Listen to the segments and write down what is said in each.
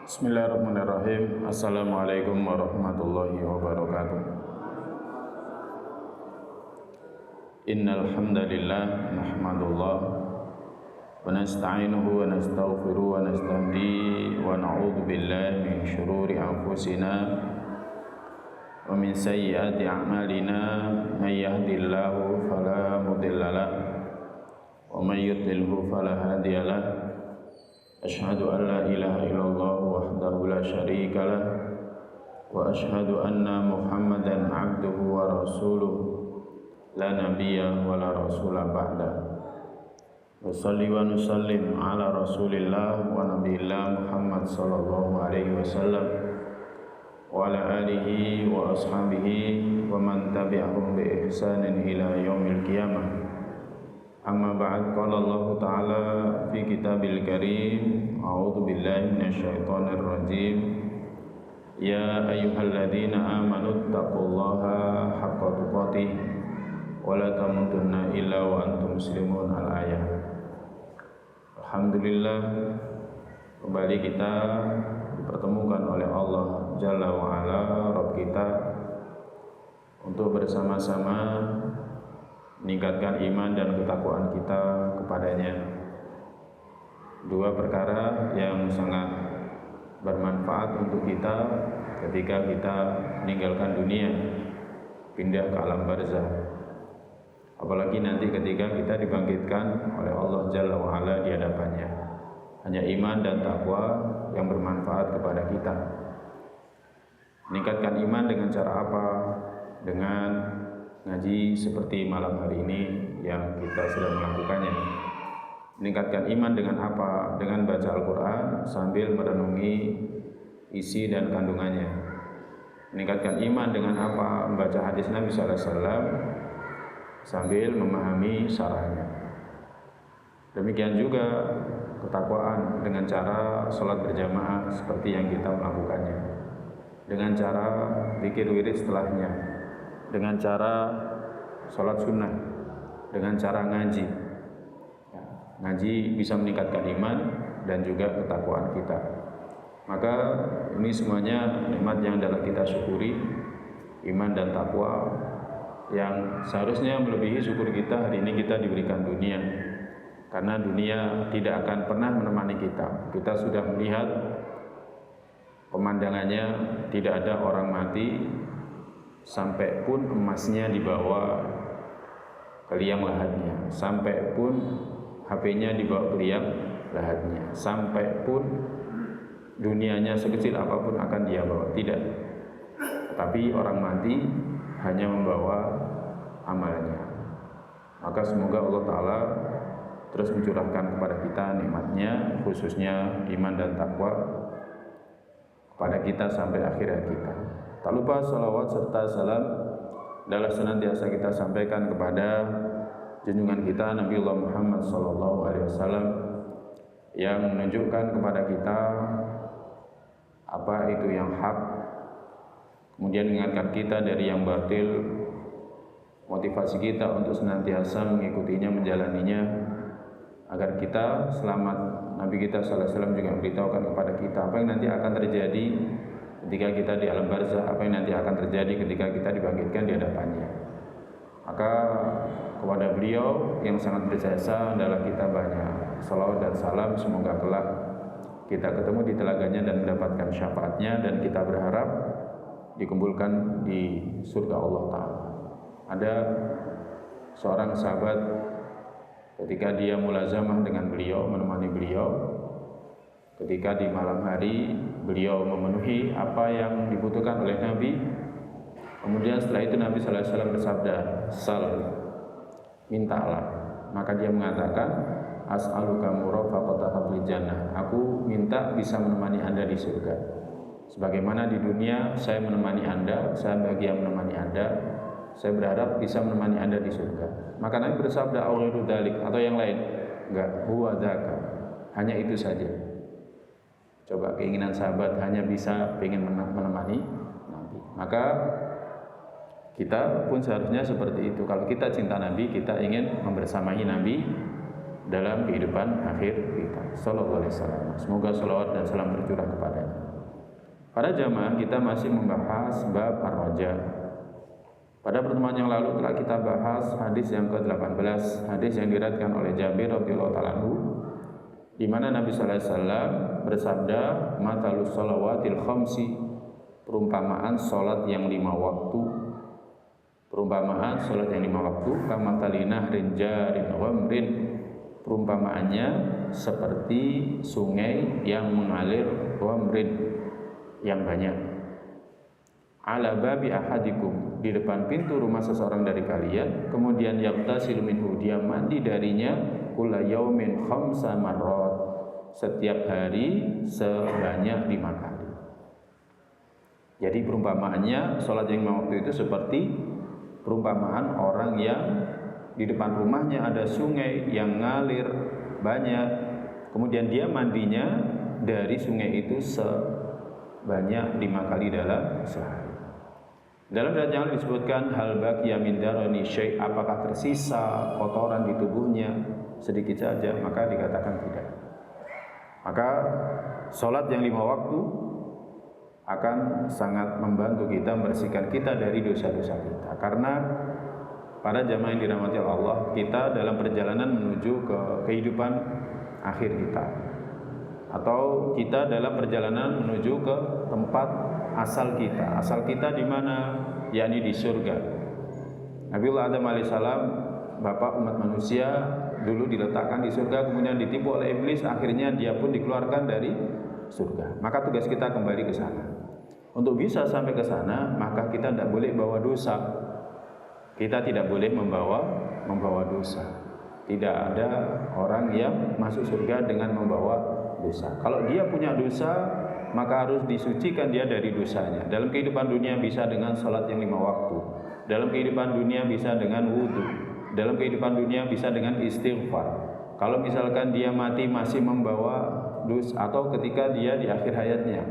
Bismillahirrahmanirrahim. Assalamualaikum warahmatullahi wabarakatuh. Innal hamdalillah nahmadullah wa nasta'inuhu wa nastaghfiruhu wa nastahdi wa na'udzu billahi min shururi anfusina wa min sayyiati a'malina may yahdihillahu fala mudilla lahu wa may yudlilhu fala hadiya lahu. Asyhadu an la ilaha illallah wahdahu la syarika lah wa asyhadu anna Muhammadan abduhu wa rasuluh la nabiyya wa la rasula ba'da. Wa salli wa nusallim ala rasulillah wa nabiyillah Muhammad sallallahu alaihi wasallam wa ala alihi wa ashabihi wa man tabi'ahum bi ihsanin ila yaumil qiyamah. Amma ba'd, qala Allah Ta'ala fi kitabil karim, a'udzu billahi minasyaitonir rajim. Ya ayyuhalladzina amanu taqullaha haqqa tuqatih wa la tamutunna illa wa antum muslimun. Al-ayah. Alhamdulillah, kembali kita dipertemukan oleh Allah Jalla wa Ala, Rabb kita, untuk bersama-sama meningkatkan iman dan ketakwaan kita kepadanya. Dua perkara yang sangat bermanfaat untuk kita ketika kita meninggalkan dunia, pindah ke alam barzah. Apalagi nanti ketika kita dibangkitkan oleh Allah Jalla wa Ala di hadapannya. Hanya iman dan takwa yang bermanfaat kepada kita. Meningkatkan iman dengan cara apa? Dengan ngaji seperti malam hari ini yang kita sedang melakukannya. Meningkatkan iman dengan apa? Dengan baca Al-Quran sambil merenungi isi dan kandungannya. Meningkatkan iman dengan apa? Membaca hadis Nabi SAW sambil memahami syarahnya. Demikian juga ketakwaan dengan cara sholat berjamaah seperti yang kita melakukannya, dengan cara zikir wirid setelahnya, dengan cara sholat sunnah, dengan cara ngaji. Ngaji bisa meningkatkan iman dan juga ketakwaan kita. Maka ini semuanya nikmat yang dapat kita syukuri, iman dan takwa yang seharusnya melebihi syukur kita. Hari ini kita diberikan dunia, karena dunia tidak akan pernah menemani kita. Kita sudah melihat pemandangannya, tidak ada orang mati sampai pun emasnya dibawa ke liang lahatnya, sampai pun HP-nya dibawa ke liang lahatnya, sampai pun dunianya sekecil apapun akan dia bawa. Tidak. Tapi orang mati hanya membawa amalnya. Maka semoga Allah Ta'ala terus mencurahkan kepada kita nikmatnya, khususnya iman dan takwa kepada kita sampai akhir hayat kita. Tak lupa salawat serta salam adalah senantiasa kita sampaikan kepada junjungan kita Nabiullah Muhammad SAW yang menunjukkan kepada kita apa itu yang hak, kemudian mengingatkan kita dari yang batil, motivasi kita untuk senantiasa mengikutinya, menjalaninya, agar kita selamat. Nabi kita SAW juga memberitahukan kepada kita apa yang nanti akan terjadi ketika kita di alam barzah, apa yang nanti akan terjadi ketika kita dibangkitkan di hadapannya. Maka kepada beliau yang sangat berjasa adalah kita banyak salawat dan salam. Semoga kelak kita ketemu di telaganya dan mendapatkan syafaatnya, dan kita berharap dikumpulkan di surga Allah Ta'ala. Ada seorang sahabat ketika dia mulazamah dengan beliau, menemani beliau, ketika di malam hari beliau memenuhi apa yang dibutuhkan oleh Nabi. Kemudian setelah itu Nabi SAW bersabda, "Sal, mintalah." Maka dia mengatakan, "As'aluka murafaqataka fil jannah." Aku minta bisa menemani Anda di surga. Sebagaimana di dunia saya menemani Anda, saya bahagia menemani Anda, saya berharap bisa menemani Anda di surga. Maka Nabi bersabda, "Auridu dzalik," atau yang lain. Enggak, huwa dzaka. Hanya itu saja. Coba keinginan sahabat hanya bisa ingin menemani Nabi. Maka kita pun seharusnya seperti itu. Kalau kita cinta Nabi, kita ingin membersamai Nabi dalam kehidupan akhir kita. Sallallahu alaihi wasallam. Semoga salawat dan salam tercurah kepadanya. Para jamaah, kita masih membahas bab ar-raja. Pada pertemuan yang lalu telah kita bahas hadis yang ke-18, hadis yang diriwayatkan oleh Jabir radhiyallahu ta'ala anhu, di mana Nabi sallallahu alaihi wasallam bersabda, "Matalus shalawatil khamsi," perumpamaan salat yang 5 waktu. Perumpamaan salat yang 5 waktu, kamathali nahrin jarin ghamrin, perumpamaannya seperti sungai yang mengalir ghamrin, yang banyak. Ala babi ahadikum, di depan pintu rumah seseorang dari kalian, kemudian yaghtasilu minhu, dia mandi darinya, kulla yaumin khamsa marrat, setiap hari sebanyak 5 kali. Jadi perumpamaannya salat yang 5 waktu itu seperti perumpamaan orang yang di depan rumahnya ada sungai yang ngalir banyak, kemudian dia mandinya dari sungai itu sebanyak 5 kali dalam sehari. Dalam riwayat yang disebutkan hal baqiya min darani syai', apakah tersisa kotoran di tubuhnya sedikit saja, maka dikatakan tidak. Maka salat yang 5 waktu akan sangat membantu kita membersihkan kita dari dosa-dosa kita. Karena para jamaah yang dirahmati Allah, kita dalam perjalanan menuju ke kehidupan akhir kita, atau kita dalam perjalanan menuju ke tempat asal kita. Asal kita di mana? Yakni di surga. Nabiullah Adam alaihissalam, bapak umat manusia, dulu diletakkan di surga, kemudian ditipu oleh iblis, akhirnya dia pun dikeluarkan dari surga. Maka tugas kita kembali ke sana. Untuk bisa sampai ke sana, maka kita tidak boleh bawa dosa. Kita tidak boleh membawa dosa. Tidak ada orang yang masuk surga dengan membawa dosa. Kalau dia punya dosa, maka harus disucikan dia dari dosanya. Dalam kehidupan dunia bisa dengan salat yang 5 waktu. Dalam kehidupan dunia bisa dengan wudu. Dalam kehidupan dunia bisa dengan istighfar. Kalau misalkan dia mati masih membawa dosa, atau ketika dia di akhir hayatnya,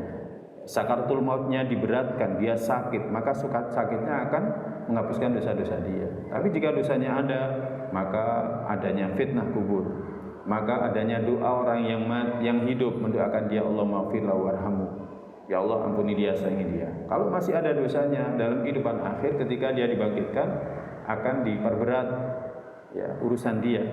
sakaratul mautnya diberatkan, dia sakit, maka sakitnya akan menghapuskan dosa-dosa dia. Tapi jika dosanya ada, maka adanya fitnah kubur, maka adanya doa orang yang hidup mendoakan dia, Allah maghfirlahu warhamhu, ya Allah ampuni dia, sayangi dia. Kalau masih ada dosanya dalam kehidupan akhir, ketika dia dibangkitkan akan diperberat ya urusan dia,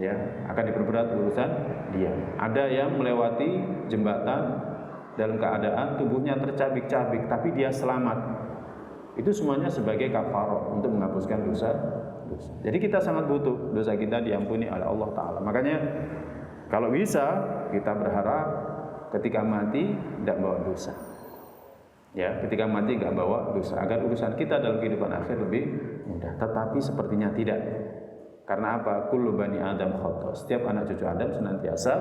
ya akan diperberat urusan dia. Ada yang melewati jembatan dalam keadaan tubuhnya tercabik-cabik, tapi dia selamat. Itu semuanya sebagai kafarah untuk menghapuskan dosa. Jadi kita sangat butuh dosa kita diampuni oleh Allah Ta'ala. Makanya kalau bisa kita berharap ketika mati tidak bawa dosa. Ya, ketika mati tidak bawa dosa, agar urusan kita dalam kehidupan akhir lebih mudah. Tetapi sepertinya tidak. Karena apa? Kullu bani Adam khata'. Setiap anak cucu Adam senantiasa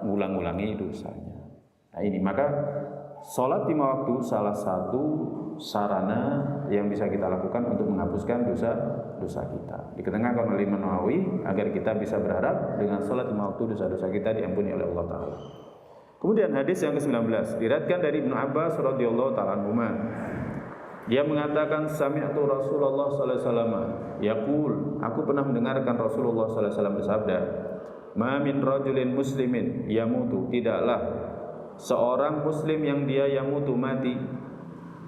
mengulang-ulangi dosanya. Nah ini, maka salat 5 waktu salah satu sarana yang bisa kita lakukan untuk menghapuskan dosa-dosa kita. Diketengahkan oleh Imam Nawawi agar kita bisa berharap dengan salat 5 waktu dosa-dosa kita diampuni oleh Allah Ta'ala. Kemudian hadis yang ke-19 diriwayatkan dari Ibnu Abbas radhiyallahu ta'ala anhuma. Dia mengatakan, sami'tu Rasulullah sallallahu alaihi wasallam yaqul, aku pernah mendengarkan Rasulullah sallallahu alaihi wasallam bersabda, ma min rajulin muslimin yamutu, tidaklah seorang muslim yang dia yamutu mati,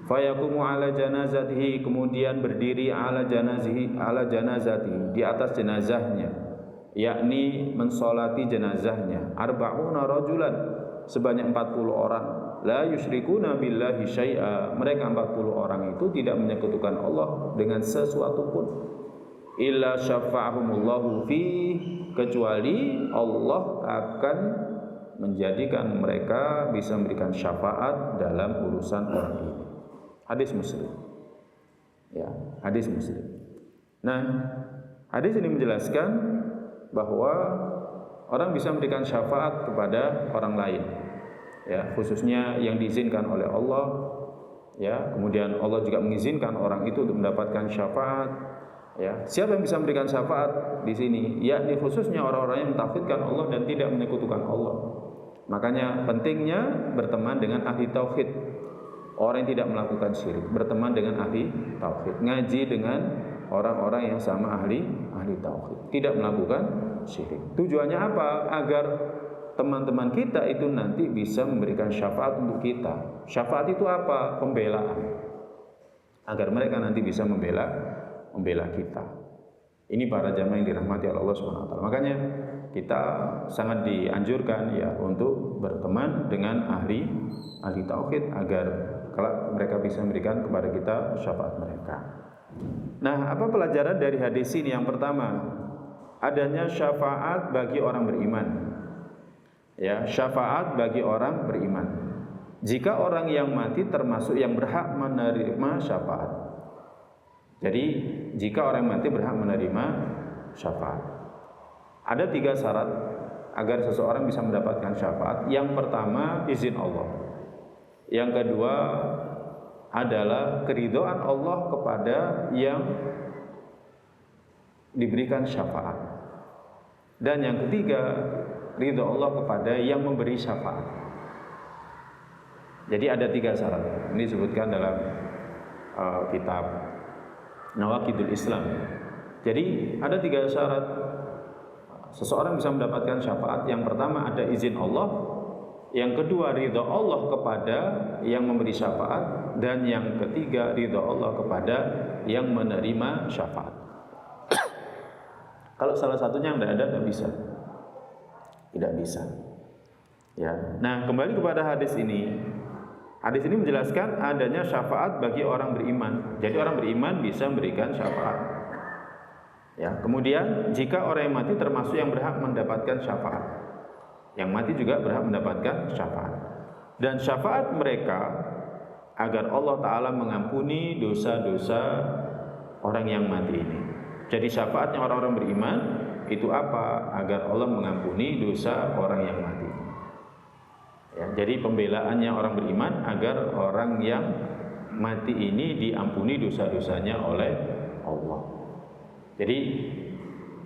fayaqumu ala janazatihi, kemudian berdiri ala janazatihi, di atas jenazahnya, yakni mensolati jenazahnya, arba'una rajulan, sebanyak 40 orang, la yusyrikuna billahi syai'a, mereka 40 orang itu tidak menyekutukan Allah dengan sesuatu pun, illa syafa'ahumullahu fi, kecuali Allah akan menjadikan mereka bisa memberikan syafaat dalam urusan orang ini. Hadis Muslim. Ya, hadis Muslim. Nah, hadis ini menjelaskan bahwa orang bisa memberikan syafaat kepada orang lain. Ya, khususnya yang diizinkan oleh Allah. Ya, kemudian Allah juga mengizinkan orang itu untuk mendapatkan syafaat. Ya, siapa yang bisa memberikan syafaat di sini? Yakni khususnya orang-orang yang mentauhidkan Allah dan tidak menyekutukan Allah. Makanya pentingnya berteman dengan ahli tauhid. Orang yang tidak melakukan syirik, berteman dengan ahli tauhid, ngaji dengan orang-orang yang sama ahli tauhid, tidak melakukan syirik. Tujuannya apa? Agar teman-teman kita itu nanti bisa memberikan syafaat untuk kita. Syafaat itu apa? Pembelaan. Agar mereka nanti bisa membela kita. Ini para jamaah yang dirahmati oleh Allah Subhanahu wa taala. Makanya kita sangat dianjurkan ya untuk berteman dengan ahli tauhid agar kalau mereka bisa memberikan kepada kita syafaat mereka. Nah, apa pelajaran dari hadis ini? Yang pertama, adanya syafaat bagi orang beriman. Ya, syafaat bagi orang beriman. Jika orang yang mati termasuk yang berhak menerima syafaat. Jadi, jika orang mati berhak menerima syafaat. Ada 3 syarat agar seseorang bisa mendapatkan syafaat. Yang pertama, izin Allah. Yang kedua adalah keridhaan Allah kepada yang diberikan syafaat. Dan yang ketiga, ridha Allah kepada yang memberi syafaat. Jadi ada 3 syarat. Ini disebutkan dalam kitab Nawaqidul Islam. Jadi ada 3 syarat seseorang bisa mendapatkan syafaat. Yang pertama ada izin Allah, yang kedua ridha Allah kepada yang memberi syafaat, dan yang ketiga ridha Allah kepada yang menerima syafaat. Kalau salah satunya tidak ada, tidak bisa. Ya. Nah, kembali kepada hadis ini. Hadis ini menjelaskan adanya syafaat bagi orang beriman. Jadi orang beriman bisa memberikan syafaat. Ya, kemudian jika orang yang mati termasuk yang berhak mendapatkan syafaat. Yang mati juga berhak mendapatkan syafaat. Dan syafaat mereka agar Allah Ta'ala mengampuni dosa-dosa orang yang mati ini. Jadi syafaatnya orang-orang beriman itu apa? Agar Allah mengampuni dosa orang yang mati. Ya, jadi pembelaannya orang beriman agar orang yang mati ini diampuni dosa-dosanya oleh Allah. Jadi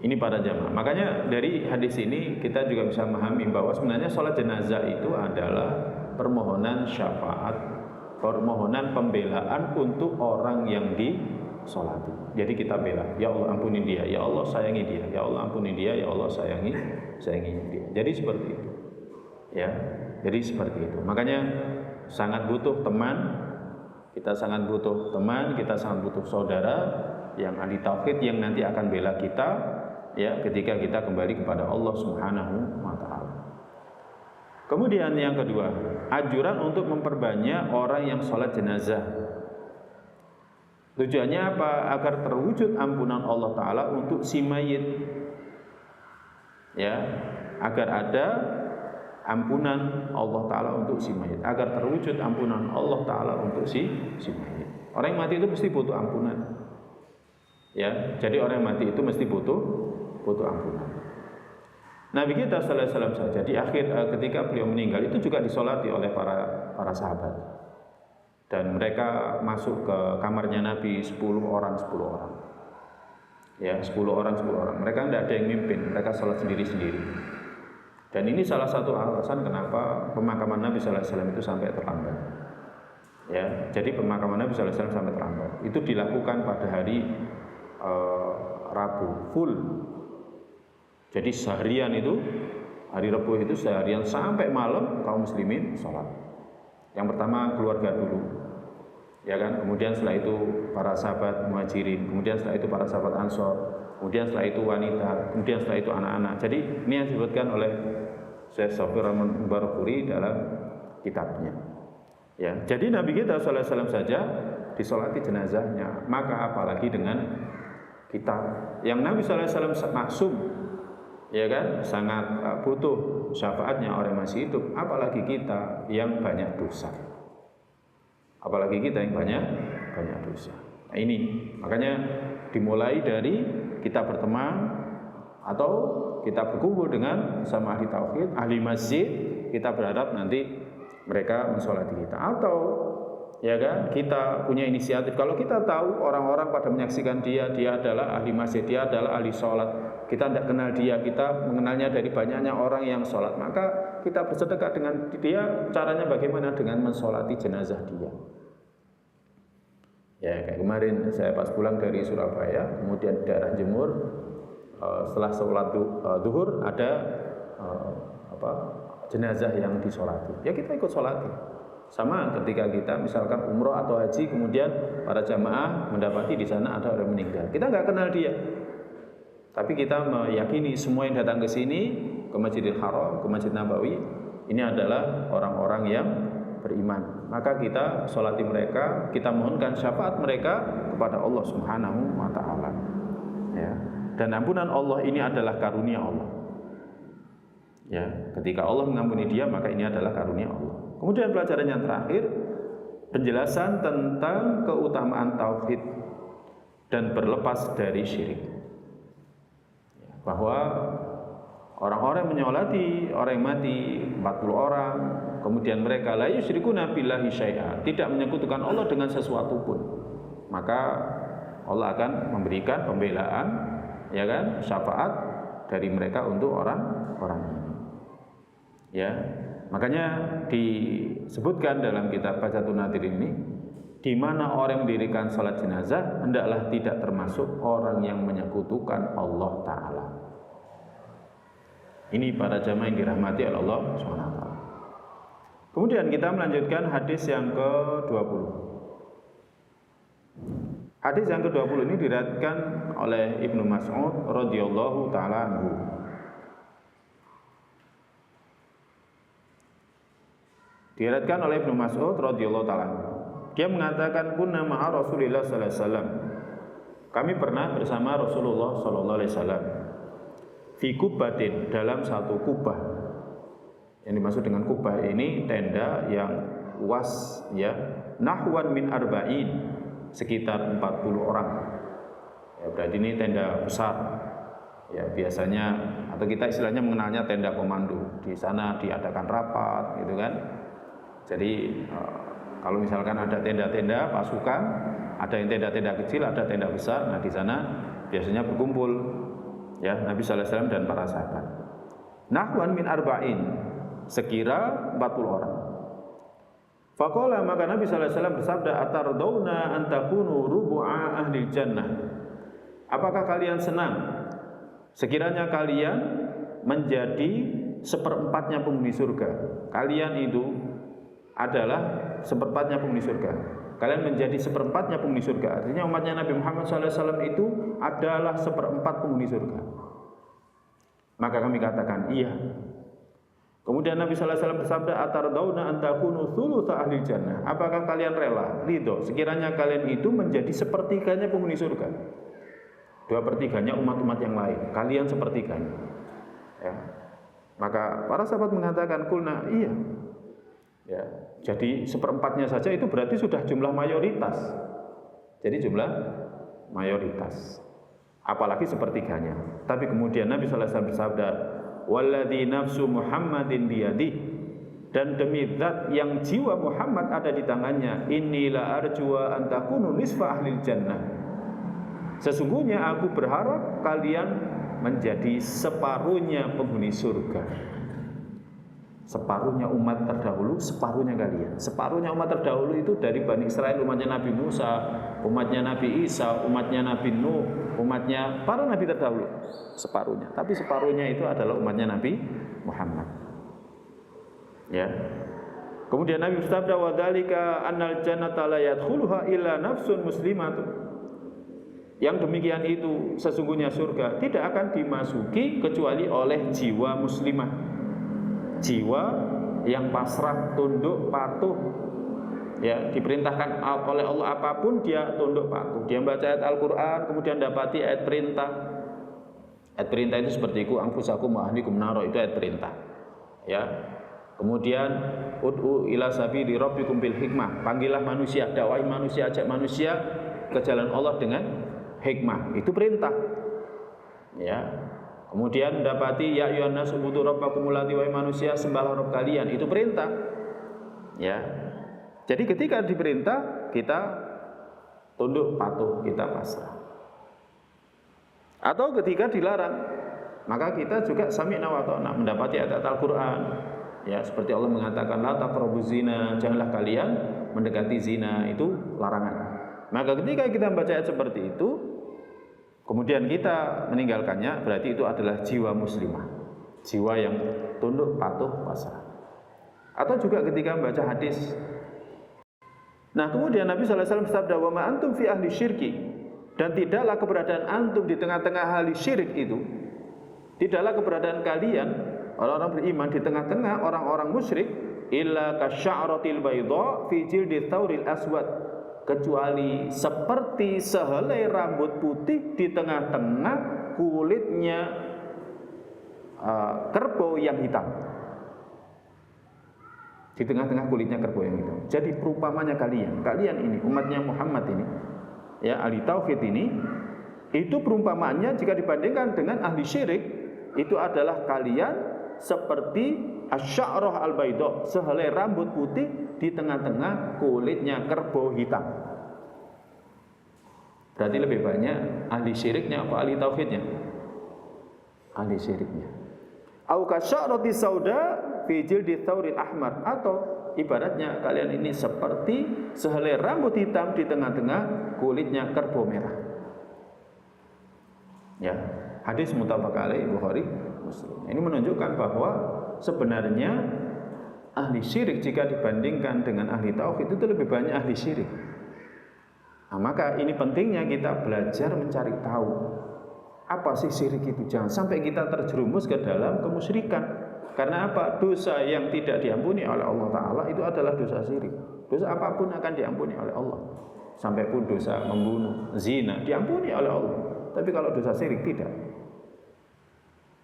ini para jamaah. Makanya dari hadis ini kita juga bisa memahami bahwa sebenarnya sholat jenazah itu adalah permohonan syafaat, permohonan pembelaan untuk orang yang disolati. Jadi kita bela, ya Allah ampuni dia, ya Allah sayangi dia, ya Allah ampuni dia, ya Allah sayangi dia. Jadi seperti itu. Ya. Jadi seperti itu. Makanya sangat butuh teman, kita sangat butuh teman, kita sangat butuh saudara yang ahli tauhid yang nanti akan bela kita ya ketika kita kembali kepada Allah Subhanahu wa taala. Kemudian yang kedua, anjuran untuk memperbanyak orang yang sholat jenazah. Tujuannya apa? Agar terwujud ampunan Allah Ta'ala untuk si mayit. Ya, agar ada ampunan Allah Ta'ala untuk si mayit, agar terwujud ampunan Allah Ta'ala untuk si mayit. Orang yang mati itu mesti butuh ampunan. Ya, jadi orang yang mati itu mesti butuh ampunan. Nabi kita sallallahu alaihi wasallam saja di akhir ketika beliau meninggal itu juga disolati oleh para sahabat. Dan mereka masuk ke kamarnya Nabi 10 orang. Ya, 10 orang. Mereka tidak ada yang mimpin, mereka sholat sendiri-sendiri. Dan ini salah satu alasan kenapa pemakaman Nabi sallallahu alaihi wasallam itu sampai terlambat. Ya, jadi pemakaman Nabi sallallahu alaihi wasallam sampai terlambat. Itu dilakukan pada hari Rabu full. Jadi seharian itu, hari Rabu itu seharian sampai malam kaum muslimin sholat. Yang pertama keluarga dulu, ya kan. Kemudian setelah itu para sahabat muhajirin, kemudian setelah itu para sahabat ansor, kemudian setelah itu wanita, kemudian setelah itu anak-anak. Jadi ini yang disebutkan oleh Syekh Shafir Rahman Barakuri dalam kitabnya. Ya, jadi Nabi kita sallallahu alaihi wasallam saja disolati jenazahnya, maka apalagi dengan kita yang Nabi sallallahu alaihi wasallam maksum, ya kan, sangat butuh syafaatnya orang masih hidup, apalagi kita yang banyak dosa. Apalagi kita yang banyak dosa. Nah, ini makanya dimulai dari kita berteman atau kita berkumpul dengan sama ahli tauhid, ahli masjid, kita berharap nanti mereka mensolati kita. Atau ya kan, kita punya inisiatif. Kalau kita tahu orang-orang pada menyaksikan dia adalah ahli masjid, dia adalah ahli sholat, kita tidak kenal dia, kita mengenalnya dari banyaknya orang yang sholat, maka kita bersedekah dengan dia. Caranya bagaimana? Dengan mensolati jenazah dia. Ya, kayak kemarin saya pas pulang dari Surabaya, kemudian di daerah Jemur, setelah sholat zuhur ada jenazah yang disolati, ya kita ikut solati. Sama ketika kita misalkan umroh atau haji, kemudian para jamaah mendapati di sana ada orang meninggal, kita nggak kenal dia, tapi kita meyakini semua yang datang ke sini, ke Masjidil Haram, ke Masjid Nabawi, ini adalah orang-orang yang beriman. Maka kita sholati mereka, kita mohonkan syafaat mereka kepada Allah Subhanahu wa Ta'ala. Ya. Dan ampunan Allah ini adalah karunia Allah. Ya, ketika Allah mengampuni dia, maka ini adalah karunia Allah. Kemudian pelajaran yang terakhir, penjelasan tentang keutamaan tauhid dan berlepas dari syirik. Bahwa orang-orang menyolati orang yang mati 40 orang, kemudian mereka la yusyrikuna billahi syai'a, tidak menyekutukan Allah dengan sesuatu pun, maka Allah akan memberikan pembelaan, ya kan, syafaat dari mereka untuk orang-orang ini. Ya, makanya disebutkan dalam kitab Bacatul Nadir ini, di mana orang mendirikan salat jenazah hendaklah tidak termasuk orang yang menyekutukan Allah Ta'ala. Ini para jamaah yang dirahmati oleh Allah SWT. Kemudian kita melanjutkan hadis yang ke-20. Hadis yang ke-20 ini diriwayatkan oleh Ibnu Mas'ud radhiyallahu taala anhu. Diriwayatkan oleh Ibnu Mas'ud radhiyallahu taala anhu. Dia mengatakan, kunna ma'a Rasulillah sallallahu alaihi wasallam. Kami pernah bersama Rasulullah sallallahu alaihi wasallam. Fi kubatin, dalam satu kubah. Yang dimaksud dengan kubah ini tenda yang luas, ya, nahwan min arba'in, sekitar 40 orang. Ya, berarti ini tenda besar. Ya, biasanya atau kita istilahnya mengenalnya tenda komando. Di sana diadakan rapat, gitu kan. Jadi kalau misalkan ada tenda-tenda pasukan, ada yang tenda-tenda kecil, ada tenda besar. Nah, di sana biasanya berkumpul, ya, Nabi sallallahu alaihi wasallam dan para sahabat. Nahwan min arba'in, sekira 40 orang. Faqala, maka Nabi sallallahu alaihi wasallam bersabda, atardawna an takunu rubu'a ahli jannah. Apakah kalian senang sekiranya kalian menjadi seperempatnya penghuni surga? Kalian itu adalah seperempatnya penghuni surga. Kalian menjadi seperempatnya penghuni surga. Artinya umatnya Nabi Muhammad SAW itu adalah seperempat penghuni surga. Maka kami katakan iya. Kemudian Nabi SAW bersabda, atardawna an takunu thulutsa ahli jannah. Apakah kalian rela, ridho, sekiranya kalian itu menjadi sepertiganya penghuni surga? 2/3 umat-umat yang lain, kalian sepertiganya. Ya. Maka para sahabat mengatakan, kulna, iya. Ya, jadi seperempatnya saja itu berarti sudah jumlah mayoritas. Jadi jumlah mayoritas. Apalagi sepertiganya. Tapi kemudian Nabi sallallahu alaihi wasallam bersabda, "Walladzi nafsu Muhammadin biyadihi," dan demi zat yang jiwa Muhammad ada di tangannya, "Innila arjua an takunu nisfa ahlil jannah." Sesungguhnya aku berharap kalian menjadi separuhnya penghuni surga. Separuhnya umat terdahulu, separuhnya kalian. Separuhnya umat terdahulu itu dari Bani Israel, umatnya Nabi Musa, umatnya Nabi Isa, umatnya Nabi Nuh, umatnya para nabi terdahulu. Separuhnya. Tapi separuhnya itu adalah umatnya Nabi Muhammad. Ya. Kemudian Nabi bersabda, wa dzalika annal jannata la yadkhuluha illa nafsun muslimatun. Yang demikian itu sesungguhnya surga tidak akan dimasuki kecuali oleh jiwa muslimah. Jiwa yang pasrah, tunduk, patuh, ya, diperintahkan oleh Allah apapun dia tunduk patuh. Dia baca ayat Al-Quran, kemudian dapati ayat perintah. Ayat perintah itu seperti iku anfusakum wa ahlikum naro, itu ayat perintah. Ya. Kemudian ud'u ila sabili rabbikum bil hikmah, panggillah manusia, dakwahi manusia, ajak manusia ke jalan Allah dengan hikmah. Itu perintah. Ya. Kemudian mendapati ya ayyuhan nasu ubudu rabbakumul ladzi, wahai manusia sembahlah Rabb kalian, itu perintah. Ya. Jadi ketika diperintah kita tunduk patuh, kita pasrah. Atau ketika dilarang, maka kita juga sami'na wa ata'na, mendapati ayat Al-Qur'an. Ya, seperti Allah mengatakan la taqrabuz zina, janganlah kalian mendekati zina, itu larangan. Maka ketika kita membaca ayat seperti itu, kemudian kita meninggalkannya, berarti itu adalah jiwa muslimah, jiwa yang tunduk, patuh, pasrah. Atau juga ketika membaca hadis. Nah, kemudian Nabi SAW bersabda, wa ma antum fi ahli syirki, dan tidaklah keberadaan antum di tengah-tengah ahli syirik itu, tidaklah keberadaan kalian orang-orang beriman di tengah-tengah orang-orang musyrik, illa kasya'ratil baydha fi jildi thawril aswad, kecuali seperti sehelai rambut putih di tengah-tengah kulitnya kerbau yang hitam. Di tengah-tengah kulitnya kerbau yang hitam. Jadi perumpamanya kalian ini umatnya Muhammad ini, ya, ahli tauhid ini, itu perumpamaannya jika dibandingkan dengan ahli syirik, itu adalah kalian seperti asy'arah al-baydha, sehelai rambut putih di tengah-tengah kulitnya kerbau hitam. Berarti lebih banyak ahli syiriknya apa ahli tauhidnya? Ahli syiriknya. Au kasy'arati sauda fi jildi thawril ahmar, atau ibaratnya kalian ini seperti sehelai rambut hitam di tengah-tengah kulitnya kerbau merah. Ya, hadis muttafaq alaih Bukhari Muslim. Ini menunjukkan bahwa sebenarnya ahli syirik jika dibandingkan dengan ahli tauhid itu lebih banyak ahli syirik. Nah, maka ini pentingnya kita belajar mencari tahu apa sih syirik itu. Jangan sampai kita terjerumus ke dalam kemusyrikan. Karena apa? Dosa yang tidak diampuni oleh Allah Ta'ala itu adalah dosa syirik. Dosa apapun akan diampuni oleh Allah. Sampai pun dosa membunuh, zina diampuni oleh Allah. Tapi kalau dosa syirik tidak.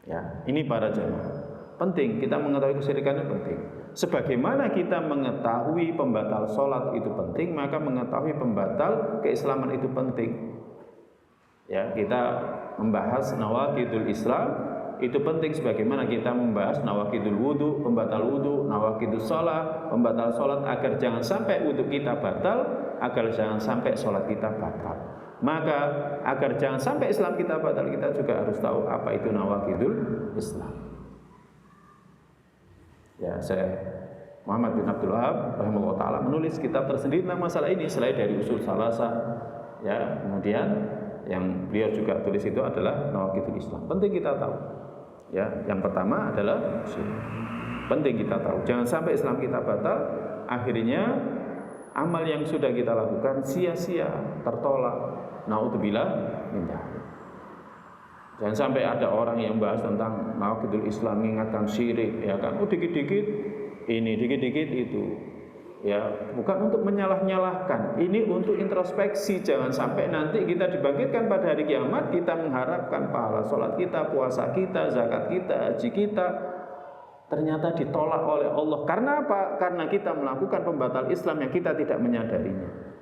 Ya, ini para jemaah. Penting kita mengetahui kesyirikan itu penting. Sebagaimana kita mengetahui pembatal sholat itu penting, maka mengetahui pembatal keislaman itu penting. Ya, kita membahas nawaqidul Islam itu penting sebagaimana kita membahas nawaqidul wudu, pembatal wudu, nawaqidus shalah, pembatal sholat, agar jangan sampai wudu kita batal, agar jangan sampai sholat kita batal. Maka agar jangan sampai Islam kita batal, kita juga harus tahu apa itu nawaqidul Islam. Ya, saya Muhammad bin Abdul Wahab rahimahullah taala menulis kitab tersendiri tentang masalah ini selain dari usul salasah. Ya, kemudian yang beliau juga tulis itu adalah nawaqidul Islam. Penting kita tahu. Ya, yang pertama adalah penting kita tahu. Jangan sampai Islam kita batal, akhirnya amal yang sudah kita lakukan sia-sia, tertolak. Naudzubillah min dzalik. Jangan sampai ada orang yang bahas tentang nawaqidul Islam, mengingatkan syirik, ya kan? Oh, dikit-dikit ini, dikit-dikit itu. Ya, bukan untuk menyalah-nyalahkan. Ini untuk introspeksi. Jangan sampai nanti kita dibangkitkan pada hari kiamat, kita mengharapkan pahala salat kita, puasa kita, zakat kita, haji kita, ternyata ditolak oleh Allah. Karena apa? Karena kita melakukan pembatal Islam yang kita tidak menyadarinya.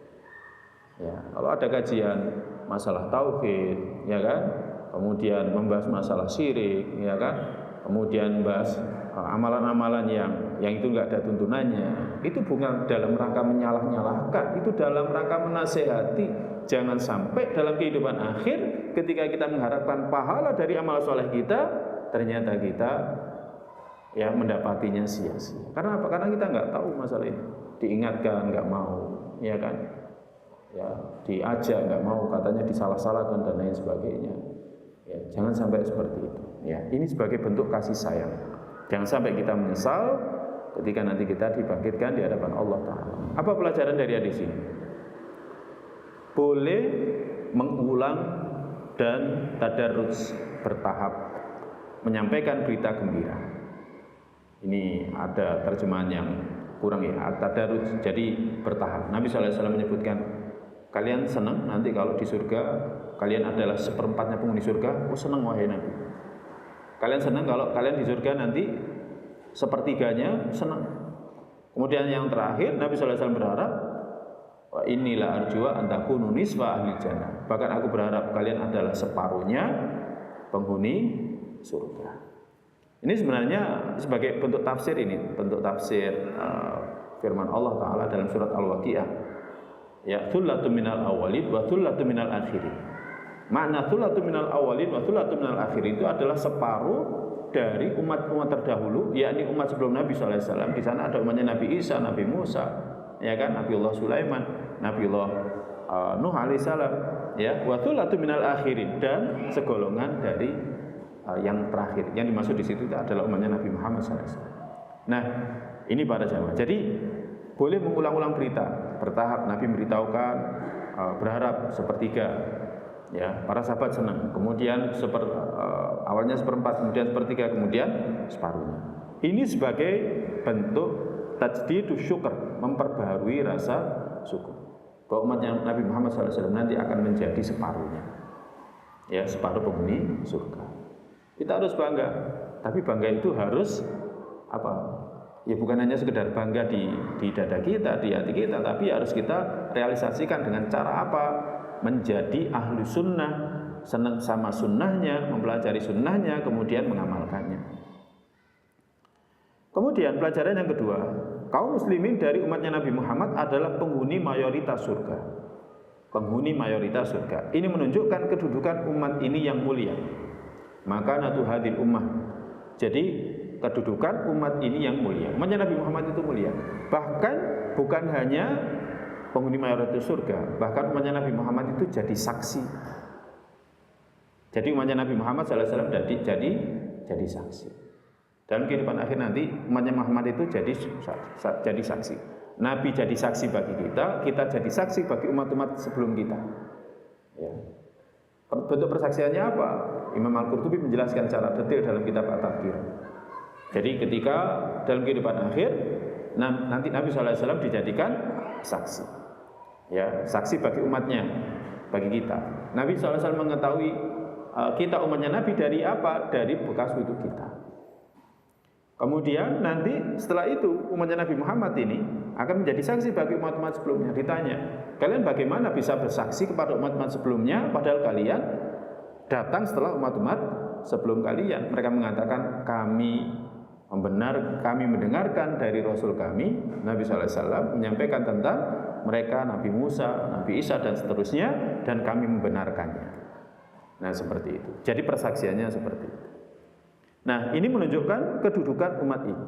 Ya, kalau ada kajian masalah tauhid, ya kan? Kemudian membahas masalah syirik, ya kan? Kemudian bahas amalan-amalan yang itu enggak ada tuntunannya. Itu bukan dalam rangka menyalah-nyalahkan, itu dalam rangka menasehati. Jangan sampai dalam kehidupan akhir ketika kita mengharapkan pahala dari amal soleh kita, ternyata kita ya mendapatinya sia-sia. Karena apa? Karena kita enggak tahu masalah ini. Diingatkan enggak mau, ya kan? Ya, diajak enggak mau, katanya disalah-salahkan dan lain sebagainya. Ya, jangan sampai seperti itu. Ya, ini sebagai bentuk kasih sayang. Jangan sampai kita menyesal ketika nanti kita dibangkitkan di hadapan Allah Ta'ala. Apa pelajaran dari hadis ini? Boleh mengulang dan tadarruj bertahap, menyampaikan berita gembira. Ini ada terjemahan yang kurang ya, tadarruj, jadi bertahap. Nabi SAW menyebutkan, kalian senang nanti kalau di surga kalian adalah seperempatnya penghuni surga. Oh, senang wahai Nabi. Kalian senang kalau kalian di surga nanti sepertiganya, senang. Kemudian yang terakhir Nabi SAW berharap, wa inilah arjua antakunu nisfa ahli jannah. Bahkan aku berharap kalian adalah separuhnya penghuni surga. Ini sebenarnya sebagai bentuk tafsir ini, bentuk tafsir firman Allah Ta'ala dalam surat Al-Waqiah. Ya, thullatun minal awwalin wa thullatun minal akhirin. Makna thullatun minal awwalin wa thullatun minal akhirin itu adalah separuh dari umat-umat terdahulu, yakni umat sebelum Nabi SAW. Di sana ada umatnya Nabi Isa, Nabi Musa, ya kan, Nabiullah Sulaiman, Nabiullah Nuh alaihissalam, ya, wa thulatu minal akhirin, dan segolongan dari yang terakhir. Yang dimaksud di situ adalah umatnya Nabi Muhammad SAW. Nah, ini para jamaah. Jadi boleh mengulang-ulang berita bertahap. Nabi memberitahukan berharap sepertiga, ya, para sahabat senang. Kemudian awalnya seperempat, kemudian sepertiga, kemudian separuhnya. Ini sebagai bentuk tajdidus syukur, memperbaharui rasa syukur bahwa umatnya Nabi Muhammad SAW nanti akan menjadi separuhnya, ya, separuh penghuni surga. Kita harus bangga, tapi bangga itu harus apa? Ya, bukan hanya sekedar bangga di dada kita, di hati kita, tapi harus kita realisasikan dengan cara apa? Menjadi ahlu sunnah, senang sama sunnahnya, mempelajari sunnahnya, kemudian mengamalkannya. Kemudian pelajaran yang kedua, kaum muslimin dari umatnya Nabi Muhammad adalah penghuni mayoritas surga. Penghuni mayoritas surga. Ini menunjukkan kedudukan umat ini yang mulia. Maka natu hadil ummah. Jadi kedudukan umat ini yang mulia. Umatnya Nabi Muhammad itu mulia. Bahkan bukan hanya penghuni mayoritas surga, bahkan umatnya Nabi Muhammad itu jadi saksi. Jadi umatnya Nabi Muhammad SAW jadi saksi. Dalam kehidupan akhir nanti umatnya Muhammad itu jadi saksi. Nabi jadi saksi bagi kita, kita jadi saksi bagi umat-umat sebelum kita. Ya. Bentuk persaksiannya apa? Imam Al-Qurtubi menjelaskan secara detail dalam kitab At-Tafsir. Jadi ketika dalam kehidupan akhir nanti Nabi SAW dijadikan saksi, ya, saksi bagi umatnya, bagi kita. Nabi SAW mengetahui kita umatnya Nabi dari apa? Dari bekas wudhu kita. Kemudian nanti setelah itu umatnya Nabi Muhammad ini akan menjadi saksi bagi umat-umat sebelumnya. Ditanya, kalian bagaimana bisa bersaksi kepada umat-umat sebelumnya padahal kalian datang setelah umat-umat sebelum kalian? Mereka mengatakan, kami mendengarkan dari Rasul kami, Nabi SAW, menyampaikan tentang mereka, Nabi Musa, Nabi Isa, dan seterusnya, dan kami membenarkannya. Nah, seperti itu. Jadi persaksiannya seperti itu. Nah, ini menunjukkan kedudukan umat ini.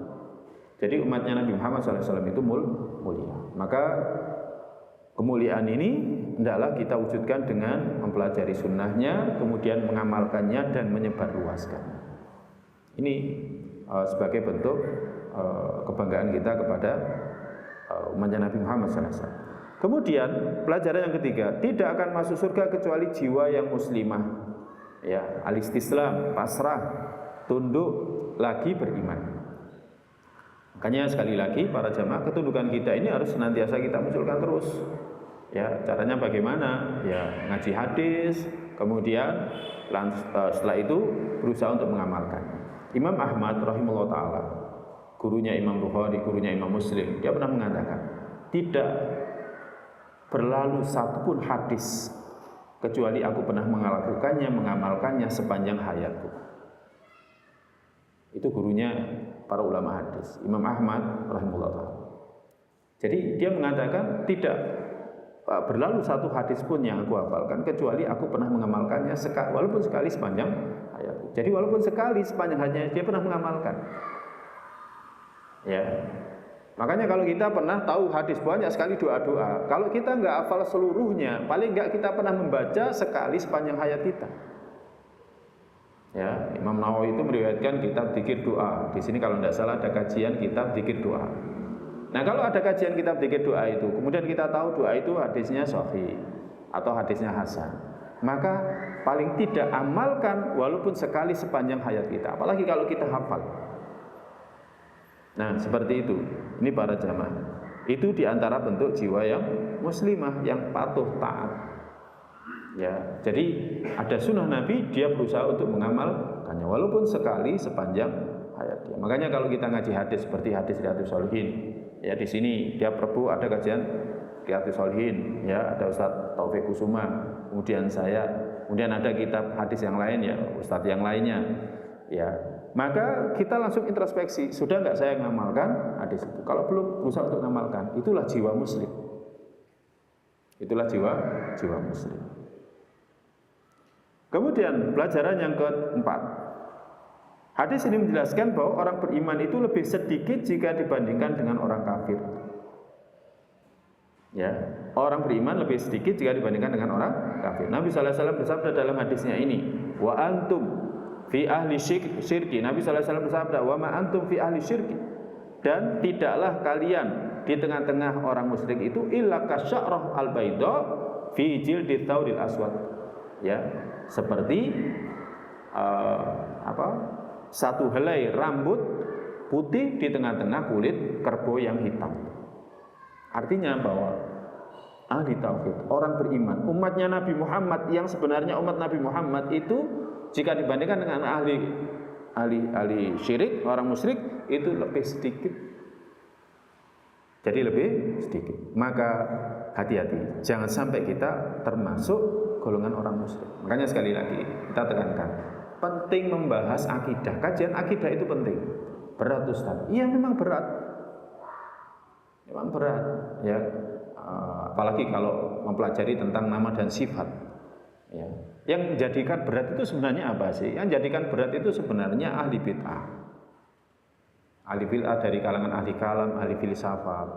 Jadi umatnya Nabi Muhammad SAW itu mulia. Maka kemuliaan ini hendaklah kita wujudkan dengan mempelajari sunnahnya, kemudian mengamalkannya dan menyebarluaskannya. Ini sebagai bentuk kebanggaan kita kepada umatnya Nabi Muhammad SAW. Kemudian pelajaran yang ketiga, tidak akan masuk surga kecuali jiwa yang muslimah, ya, al-istislam, pasrah, tunduk lagi beriman. Makanya sekali lagi para jamaah, ketundukan kita ini harus senantiasa kita munculkan terus. Ya, caranya bagaimana? Ya, ngaji hadis, kemudian setelah itu berusaha untuk mengamalkan. Imam Ahmad rahimahullah taala, gurunya Imam Bukhari, gurunya Imam Muslim, dia pernah mengatakan, tidak berlalu satupun hadis kecuali aku pernah melakukannya, mengamalkannya sepanjang hayatku. Itu gurunya para ulama hadis, Imam Ahmad rahimahullah taala. Jadi dia mengatakan tidak berlalu satu hadis pun yang aku hafalkan kecuali aku pernah mengamalkannya walaupun sekali sepanjang hayatku. Jadi walaupun sekali sepanjang hayatnya dia pernah mengamalkan. Ya. Makanya kalau kita pernah tahu hadis banyak sekali doa-doa, kalau kita nggak hafal seluruhnya, paling nggak kita pernah membaca sekali sepanjang hayat kita. Ya, Imam Nawawi itu meriwayatkan kitab dzikir doa. Di sini kalau tidak salah ada kajian kitab dzikir doa. Nah, kalau ada kajian kitab dzikir doa itu, kemudian kita tahu doa itu hadisnya sahih atau hadisnya hasan, maka paling tidak amalkan walaupun sekali sepanjang hayat kita. Apalagi kalau kita hafal. Nah, seperti itu. Ini para jamaah. Itu diantara bentuk jiwa yang muslimah, yang patuh taat. Ya, jadi ada sunnah Nabi, dia berusaha untuk mengamalkannya walaupun sekali sepanjang hayat dia. Makanya kalau kita ngaji hadis seperti hadis Riyadhus Shalihin, ya di sini dia Perbu ada kajian Riyadhus Shalihin, ya ada Ustadz Taufik Kusuma, kemudian saya, kemudian ada kitab hadis yang lain ya, Ustadz yang lainnya, ya. Maka kita langsung introspeksi, sudah nggak saya mengamalkan hadis itu? Kalau belum, berusaha untuk mengamalkan. Itulah jiwa muslim. Itulah jiwa muslim. Kemudian pelajaran yang keempat, hadis ini menjelaskan bahwa orang beriman itu lebih sedikit jika dibandingkan dengan orang kafir. Ya, orang beriman lebih sedikit jika dibandingkan dengan orang kafir. Nabi sallallahu alaihi wasallam bersabda dalam hadisnya ini, wa antum fi ahli syirki. Nabi sallallahu alaihi wasallam bersabda, wa ma antum fi ahli syirki. Dan tidaklah kalian di tengah-tengah orang musyrik itu illa kasya'rah al-baidha fi jildi thawril aswad. Ya, seperti satu helai rambut putih di tengah-tengah kulit kerbau yang hitam. Artinya bahwa ahli tauhid, orang beriman, umatnya Nabi Muhammad yang sebenarnya umat Nabi Muhammad itu jika dibandingkan dengan ahli syirik, orang musyrik itu lebih sedikit. Jadi lebih sedikit. Maka hati-hati, jangan sampai kita termasuk golongan orang musyrik. Makanya sekali lagi kita tekankan, penting membahas akidah. Kajian akidah itu penting. Berat Ustaz. Iya memang berat. Memang berat, ya. Apalagi kalau mempelajari tentang nama dan sifat. Ya. Yang menjadikan berat itu sebenarnya apa sih? Yang menjadikan berat itu sebenarnya ahli bid'ah. Ahli bid'ah dari kalangan ahli kalam, ahli filsafat.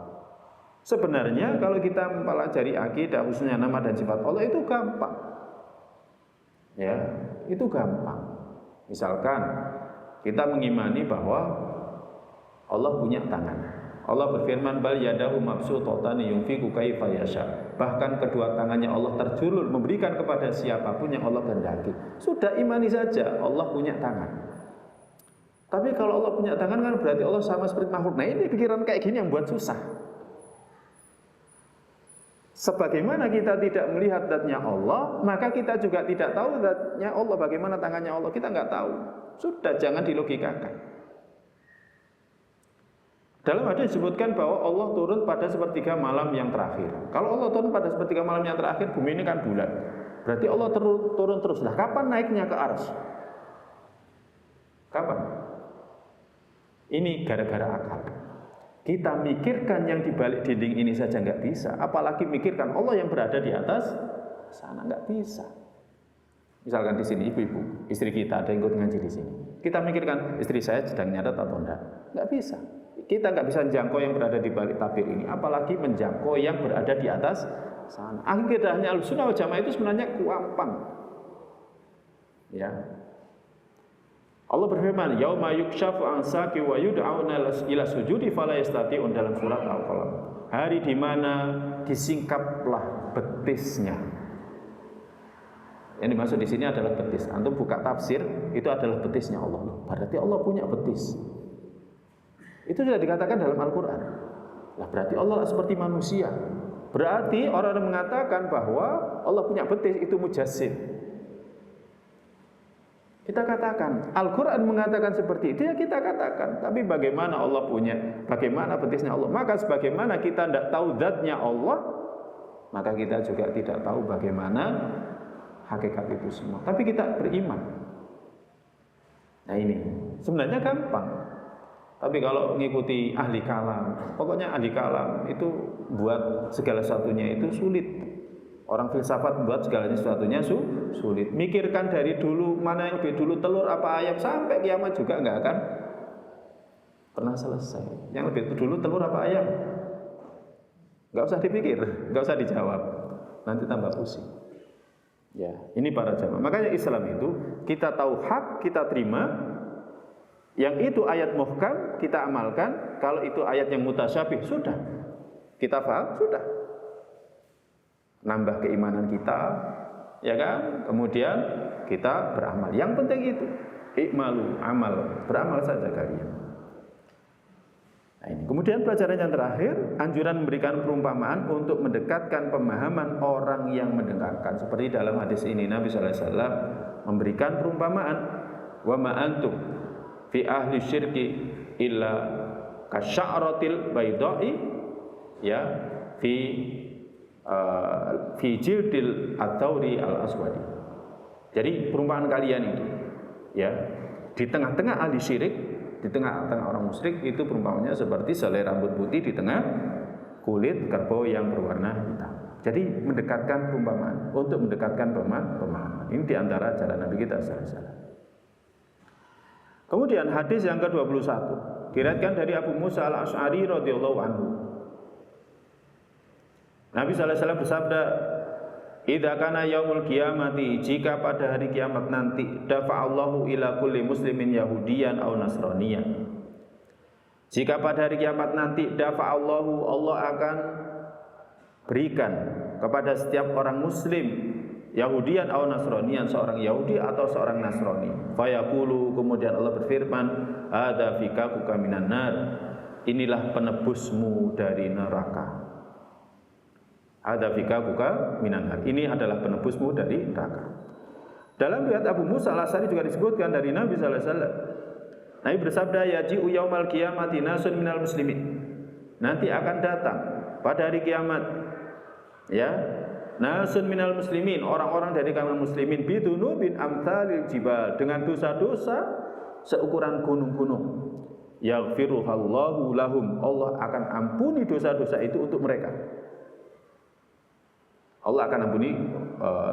Sebenarnya kalau kita mempelajari akidah khususnya nama dan sifat Allah itu gampang. Ya, itu gampang. Misalkan kita mengimani bahwa Allah punya tangan. Allah berfirman, bal yadahu mabsuutatan yunfiqu kaifa yasha. Bahkan kedua tangannya Allah terjulur memberikan kepada siapapun yang Allah kehendaki. Sudah imani saja Allah punya tangan. Tapi kalau Allah punya tangan kan berarti Allah sama seperti makhluk. Nah ini pikiran kayak gini yang buat susah. Sebagaimana kita tidak melihat zatnya Allah, maka kita juga tidak tahu zatnya Allah. Bagaimana tangannya Allah, kita nggak tahu. Sudah, jangan dilogikakan. Dalam hadis disebutkan bahwa Allah turun pada sepertiga malam yang terakhir. Kalau Allah turun pada sepertiga malam yang terakhir, bumi ini kan bulat. Berarti Allah turun terus. Nah, kapan naiknya ke arsy? Kapan? Ini gara-gara akal. Kita mikirkan yang di balik dinding ini saja nggak bisa, apalagi mikirkan Allah yang berada di atas sana, nggak bisa. Misalkan di sini ibu-ibu, istri kita ada yang ikut ngaji di sini. Kita mikirkan istri saya sedang nyadat atau enggak? Nggak bisa. Kita nggak bisa menjangkau yang berada di balik tabir ini, apalagi menjangkau yang berada di atas sana. Akidahnya Ahlussunnah wal Jamaah itu sebenarnya gampang. Ya. Allah berfirman, "Yauma yukshafu an saqi wa yud'auna ila sujudi fala yastati'un" dalam surat Al-Qalam. Hari di mana disingkaplah betisnya. Yang dimaksud di sini adalah betis. Antum buka tafsir, itu adalah betisnya Allah. Berarti Allah punya betis. Itu sudah dikatakan dalam Al-Quran. Nah, berarti Allah seperti manusia. Berarti orang mengatakan bahwa Allah punya betis itu mujassim. Kita katakan, Al-Quran mengatakan seperti itu, ya kita katakan. Tapi bagaimana Allah punya, bagaimana betisnya Allah? Maka sebagaimana kita tidak tahu zatnya Allah, maka kita juga tidak tahu bagaimana hakikat itu semua. Tapi kita beriman. Nah ini, sebenarnya gampang. Tapi kalau mengikuti ahli kalam, pokoknya ahli kalam itu buat segala satunya itu sulit. Orang filsafat buat segala sesuatunya sulit. Mikirkan dari dulu mana yang lebih dulu telur apa ayam sampai kiamat juga nggak akan pernah selesai. Yang lebih dulu telur apa ayam? Nggak usah dipikir, nggak usah dijawab. Nanti tambah pusing. Ya, ini para jamaah. Makanya Islam itu kita tahu hak kita terima. Yang itu ayat muhkam kita amalkan, kalau itu ayat yang mutasyabih sudah kita paham, sudah nambah keimanan kita, ya kan? Kemudian kita beramal. Yang penting itu ikmalu amal, beramal saja kalian. Nah, ini. Kemudian pelajaran yang terakhir, anjuran memberikan perumpamaan untuk mendekatkan pemahaman orang yang mendengarkan. Seperti dalam hadis ini Nabi sallallahu alaihi wasallam memberikan perumpamaan, wa ma antum fi ahli syirki illa kasya'ratil baydai ya fi jildil at-tawri al-aswadi. Jadi perumpamaan kalian itu ya di tengah-tengah ahli syirik, di tengah-tengah orang musyrik itu perumpamannya seperti selai rambut putih di tengah kulit kerbau yang berwarna hitam. Jadi mendekatkan perumpamaan untuk mendekatkan pemahaman. Ini di antara cara Nabi kita sallallahu alaihi wasallam. Kemudian hadis yang ke-21 diriwayatkan dari Abu Musa al-Asy'ari radhiyallahu anhu. Nabi sallallahu alaihi wasallam bersabda, "Idza kana yaumul qiyamati, jika pada hari kiamat nanti, dafa'allahu ila kulli muslimin yahudiyan aw nasraniyan." Jika pada hari kiamat nanti, dafa'allahu, Allah akan berikan kepada setiap orang muslim Yahudian atau Nasranian, seorang Yahudi atau seorang Nasrani. Fayaqulu, kemudian Allah berfirman, "Hadza fikakuka minan nar." Inilah penebusmu dari neraka. Hadza fikakuka minan nar. Ini adalah penebusmu dari neraka. Dalam riwayat Abu Musa Al-Asy'ari juga disebutkan dari Nabi sallallahu alaihi wasallam. Nabi bersabda, "Yaji'u yaumal qiyamati nasun minal muslimin." Nanti akan datang pada hari kiamat, ya, nasun minal muslimin, orang-orang dari kalangan muslimin, bidunubin amthalil jibal, dengan dosa-dosa seukuran gunung-gunung. Yaghfiruhallahu lahum, Allah akan ampuni dosa-dosa itu untuk mereka. Allah akan ampuni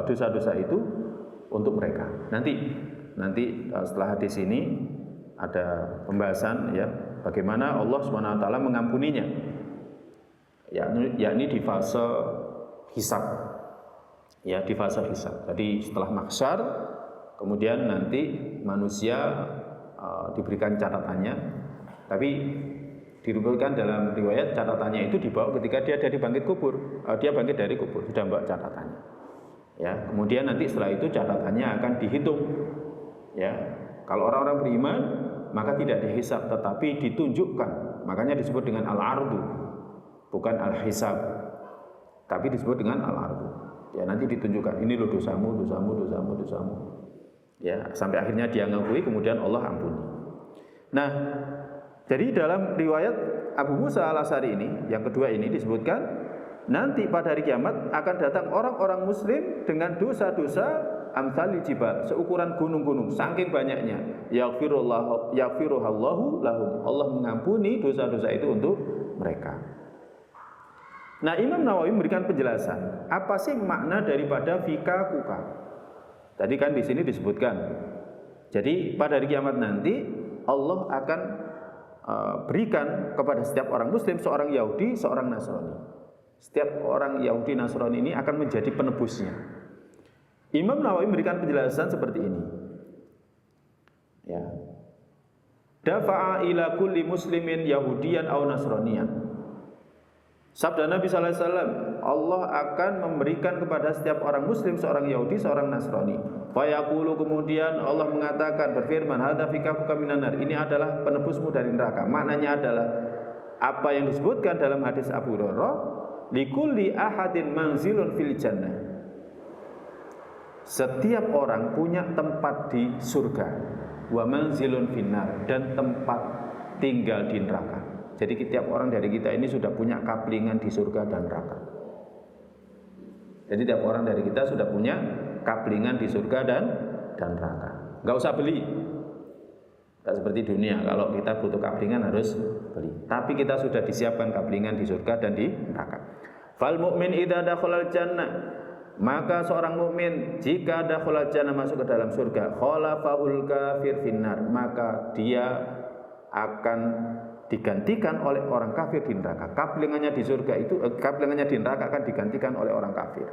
dosa-dosa itu untuk mereka. Nanti setelah hadis ini ada pembahasan, ya, bagaimana Allah Subhanahu wa taala mengampuninya. Yakni di fase hisab. Ya, di fase hisab. Jadi setelah mahsyar, kemudian nanti manusia diberikan catatannya. Tapi dirubahkan dalam riwayat, catatannya itu dibawa ketika dia dari bangkit kubur. Dia bangkit dari kubur, sudah bawa catatannya. Ya, kemudian nanti setelah itu catatannya akan dihitung. Ya, kalau orang-orang beriman maka tidak dihisab, tetapi ditunjukkan. Makanya disebut dengan al-ardu, bukan al-hisab, tapi disebut dengan al-ardu. Ya, nanti ditunjukkan, ini loh dosamu. Ya, sampai akhirnya dia ngakui, kemudian Allah ampuni. Nah, jadi dalam riwayat Abu Musa Al-Asy'ari ini, yang kedua ini disebutkan, nanti pada hari kiamat akan datang orang-orang muslim dengan dosa-dosa amsalil jibal, seukuran gunung-gunung, saking banyaknya. Yaghfiruhallahu lahum, Allah mengampuni dosa-dosa itu untuk mereka. Nah, Imam Nawawi memberikan penjelasan, apa sih makna daripada fikakuka? Tadi kan di sini disebutkan. Jadi pada hari kiamat nanti Allah akan berikan kepada setiap orang muslim, seorang Yahudi, seorang Nasrani. Setiap orang Yahudi Nasrani ini akan menjadi penebusnya. Imam Nawawi memberikan penjelasan seperti ini. Ya. Dafa'a ila kulli muslimin yahudiyan aw nasraniyan. Sabda Nabi sallallahu alaihi wasallam, Allah akan memberikan kepada setiap orang muslim seorang Yahudi, seorang Nasrani. Fayaqulu, kemudian Allah mengatakan, berfirman, hadza fikakuka minan nar. Ini adalah penebusmu dari neraka. Maknanya adalah apa yang disebutkan dalam hadis Abu Hurairah, likulli ahadin manzilun fil jannah. Setiap orang punya tempat di surga, wa manzilun finnar, dan tempat tinggal di neraka. Jadi setiap orang dari kita ini sudah punya kaplingan di surga dan neraka. Jadi setiap orang dari kita sudah punya kaplingan di surga dan neraka. Enggak usah beli. Enggak seperti dunia, kalau kita butuh kaplingan harus beli. Tapi kita sudah disiapkan kaplingan di surga dan di neraka. Fal mu'min idza dakhala al-jannah, maka seorang mukmin jika dakhala al-jannah, masuk ke dalam surga, khalafahul kafir finnar, maka dia akan digantikan oleh orang kafir di neraka. Kaplingannya di surga itu, kaplingannya di neraka akan digantikan oleh orang kafir.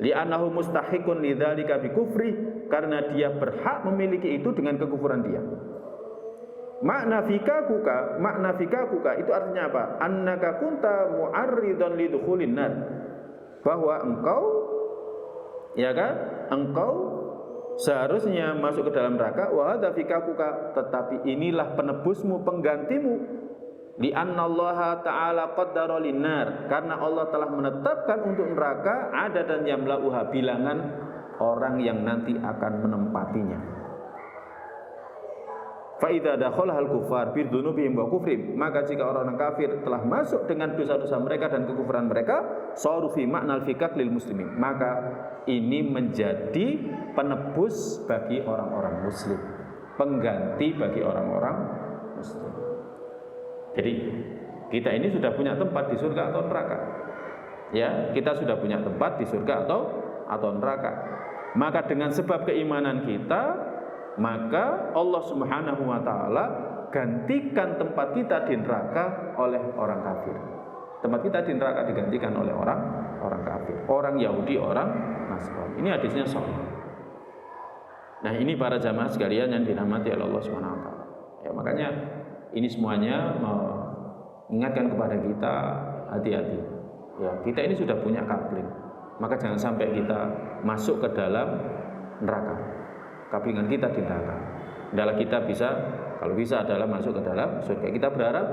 Li'annahu mustahiqun lidzalika bi kufri, karena dia berhak memiliki itu dengan kekufuran dia. Makna fikakuka itu artinya apa? Annaka kunta mu'arridan lidukhulin nar. Bahwa engkau, ya kan? Engkau seharusnya masuk ke dalam neraka, wa hadza fikakuka, tetapi inilah penebusmu, penggantimu. Li annallaha ta'ala qaddara linnar, karena Allah telah menetapkan untuk neraka ada dan yamlauha, bilangan orang yang nanti akan menempatinya. Fa idza dakhala al-kuffar bi dzunubihim wa kufrihim, maka jika orang kafir telah masuk dengan dosa-dosa mereka dan kekufuran mereka, saru fi ma'nal fikak lil muslimin, maka ini menjadi penebus bagi orang-orang muslim, pengganti bagi orang-orang muslim. Jadi kita ini sudah punya tempat di surga atau neraka. Ya, kita sudah punya tempat di surga atau neraka. Maka dengan sebab keimanan kita, maka Allah Subhanahu wa taala gantikan tempat kita di neraka oleh orang kafir. Tempat kita di neraka digantikan oleh orang kafir, orang Yahudi, orang Nasrani. Ini hadisnya sahih. Nah, ini para jamaah sekalian yang dirahmati oleh Allah Subhanahu wa taala. Ya, makanya ini semuanya mengingatkan kepada kita hati-hati. Ya, kita ini sudah punya kapling. Maka jangan sampai kita masuk ke dalam neraka. Kaplingan kita di neraka. Adalah kita bisa, kalau bisa adalah masuk ke dalam surga. Kita berharap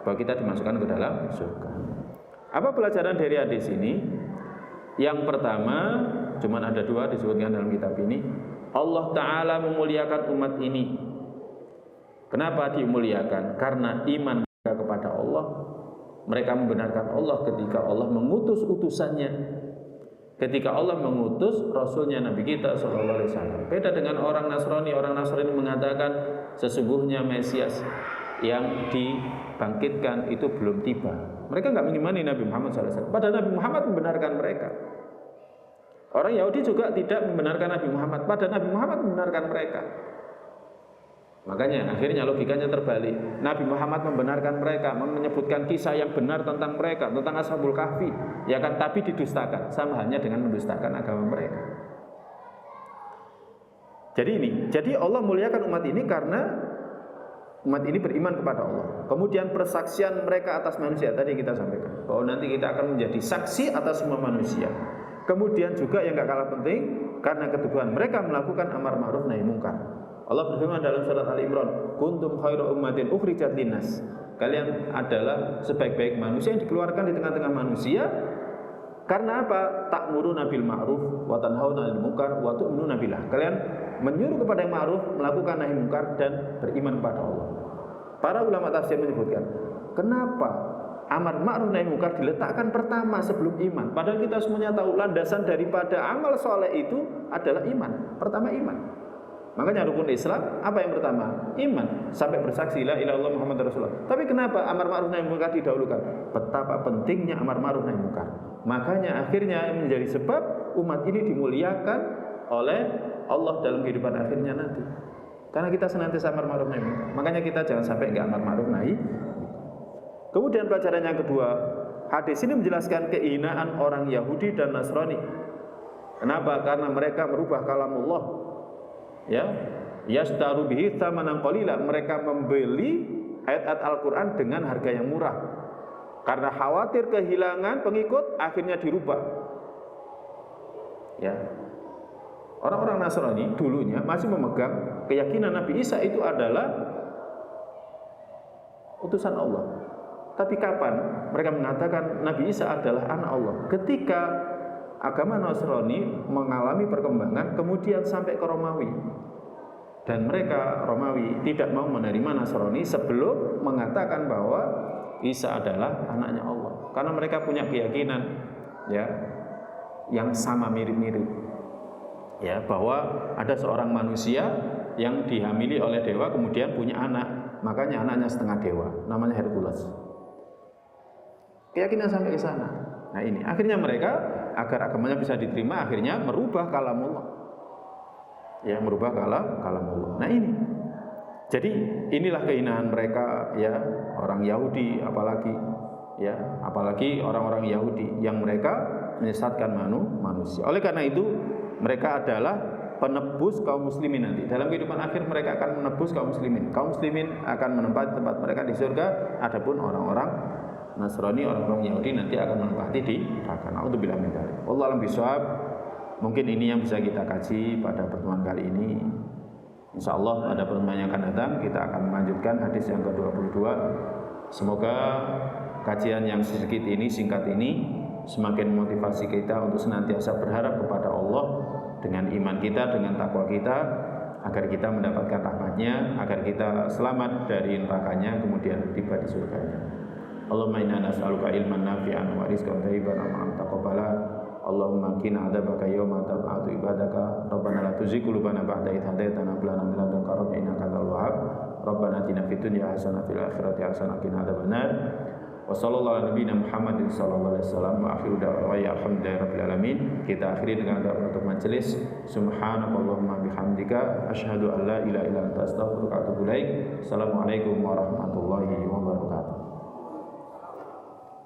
bahwa kita dimasukkan ke dalam surga. Apa pelajaran dari hadis ini? Yang pertama, cuman ada dua disebutkan dalam kitab ini. Allah Ta'ala memuliakan umat ini. Kenapa dimuliakan? Karena iman mereka kepada Allah. Mereka membenarkan Allah ketika Allah mengutus utusannya. Ketika Allah mengutus Rasulnya Nabi kita SAW. Beda dengan orang Nasrani. Orang Nasrani mengatakan sesungguhnya Mesias yang dibangkitkan itu belum tiba. Mereka nggak mengimani Nabi Muhammad SAW. Padahal Nabi Muhammad membenarkan mereka. Orang Yahudi juga tidak membenarkan Nabi Muhammad. Padahal Nabi Muhammad membenarkan mereka. Makanya akhirnya logikanya terbalik. Nabi Muhammad membenarkan mereka, menyebutkan kisah yang benar tentang mereka, tentang Ashabul Kahfi, ya kan, tapi didustakan, sama halnya dengan mendustakan agama mereka. Jadi Allah muliakan umat ini karena umat ini beriman kepada Allah. Kemudian persaksian mereka atas manusia tadi kita sampaikan, bahwa nanti kita akan menjadi saksi atas semua manusia. Kemudian juga yang gak kalah penting, karena keteguhan mereka melakukan amar ma'ruf nahi munkar. Allah berfirman dalam surat Al-Imran, kuntum khairu ummatin ukhrijat linnas. Kalian adalah sebaik-baik manusia yang dikeluarkan di tengah-tengah manusia. Karena apa? Ta'muruna bil ma'ruf wa tanhauna 'anil munkar wa tu'minuna billah. Kalian menyuruh kepada yang ma'ruf, melakukan nahi munkar, dan beriman kepada Allah. Para ulama tafsir menyebutkan, kenapa amar ma'ruf nahi munkar diletakkan pertama sebelum iman? Padahal kita semuanya tahu landasan daripada amal soleh itu adalah iman. Pertama iman. Makanya rukun Islam apa yang pertama? Iman, sampai bersaksi la ilaha illallah Muhammadur Rasulullah. Tapi kenapa amar ma'ruf nahi munkar didahulukan? Betapa pentingnya amar ma'ruf nahi munkar. Makanya akhirnya menjadi sebab umat ini dimuliakan oleh Allah dalam kehidupan akhirnya nanti. Karena kita senantiasa amar ma'ruf nahi munkar. Makanya kita jangan sampai enggak amar ma'ruf nahi. Kemudian pelajaran yang kedua, hadis ini menjelaskan kehinaan orang Yahudi dan Nasrani. Kenapa? Karena mereka merubah kalamullah. Ya, yastaru bihi tsamanan qalila. Mereka membeli ayat-ayat Al-Qur'an dengan harga yang murah. Karena khawatir kehilangan pengikut, akhirnya dirubah. Ya. Orang-orang Nasrani dulunya masih memegang keyakinan Nabi Isa itu adalah utusan Allah. Tapi kapan mereka mengatakan Nabi Isa adalah anak Allah? Ketika agama Nasrani mengalami perkembangan kemudian sampai ke Romawi, dan mereka Romawi tidak mau menerima Nasrani sebelum mengatakan bahwa Isa adalah anaknya Allah, karena mereka punya keyakinan ya yang sama mirip-mirip ya, bahwa ada seorang manusia yang dihamili oleh dewa kemudian punya anak, makanya anaknya setengah dewa, namanya Hercules. Keyakinan sampai ke sana. Nah ini akhirnya mereka agar agamanya bisa diterima akhirnya merubah kalamullah. Ya, merubah kalamullah. Nah ini. Jadi inilah kehinaan mereka ya, orang Yahudi apalagi orang-orang Yahudi yang mereka menyesatkan manusia. Oleh karena itu mereka adalah penebus kaum muslimin nanti. Dalam kehidupan akhir mereka akan menebus kaum muslimin. Kaum muslimin akan menempati tempat mereka di surga, adapun orang-orang Nasrani, orang-orang Yahudi nanti akan menempati di neraka. Na'udzubillah min dzalik. Wallahu a'lam bishawab. Mungkin ini yang bisa kita kaji pada pertemuan kali ini. Insyaallah pada pertemuan yang akan datang kita akan melanjutkan hadis yang ke-22. Semoga kajian yang sedikit ini, singkat ini semakin memotivasi kita untuk senantiasa berharap kepada Allah dengan iman kita, dengan takwa kita, agar kita mendapatkan rahmat-Nya, agar kita selamat dari nerakanya, kemudian tiba di surganya. Allahumma inna nas'aluka ilman nafi'an wa rizqan thayyiban wa amran taqabbala. Allahumma qina adzabaka yawma tab'atu ibadaka. Rabbana la tuzigh qulubana ba'da idh hadaytana wa hab lana min ladunka rahmatan innaka antal wahhab. Rabbana atina fid dunya hasanah fil akhirati hasanah wa qina adzabannar. Wa sallallahu ala nabiyyina Muhammadin sallallahu alaihi wasallam wa akhiru da'wana alhamdulillahi rabbil alamin. Kita akhiri dengan doa penutup majelis. Subhanakallahumma bihamdika asyhadu an la ilaha illa anta astaghfiruka wa atubu ilaik. Assalamualaikum warahmatullahi wabarakatuh.